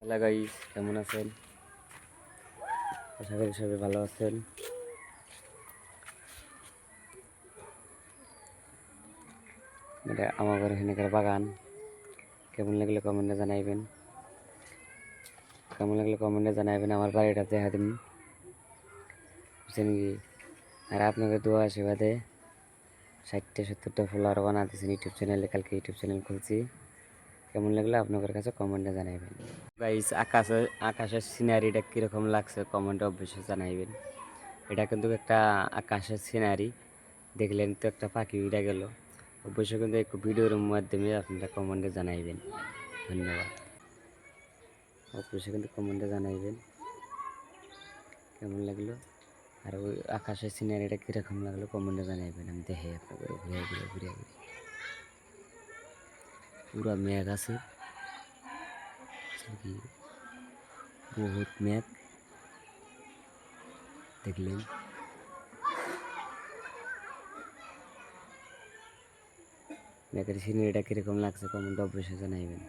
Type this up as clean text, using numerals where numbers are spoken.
Hello guys, কেমন আছেন? আশা করি সবাই ভালো আছেন। এটা আমার এখানকার বাগান। কেমন লাগলে কমেন্টে জানাইবেন। আমার বাড়িটা দেখা দিন, বুঝছেন কি? আর আপনাকে দোয়া আশীর্বাদে 60-70টা ফলোয়ার বানাতেছেন ইউটিউব চ্যানেলে। কালকে ইউটিউব চ্যানেল খুলছি। কেমন লাগলে আপনাদের কাছে কমেন্টে জানাইবেন। গাইস, আকাশের সিনারিটা কীরকম লাগছে কমেন্টে অবশ্যই জানাইবেন। এটা কিন্তু একটা আকাশের সিনারি। দেখলেন তো, একটা পাখি উড়ে গেল। অবশ্যই কিন্তু একটু ভিডিওর মাধ্যমে আপনারা কমেন্টে জানাইবেন। ধন্যবাদ। অবশ্যই কিন্তু কমেন্টে জানাইবেন কেমন লাগলো, আর ওই আকাশের সিনারিটা কীরকম লাগলো কমেন্টে জানাইবেন। আমি দেখে আপনাদের ঘুরে ঘুরে ঘুরে ঘুরে পুরো মেঘ আছে, বহুত মেঘ। দেখলেন মেঘের সিনারিটা কীরকম লাগছে কমেন্টে অবশ্যই জানাইবেন।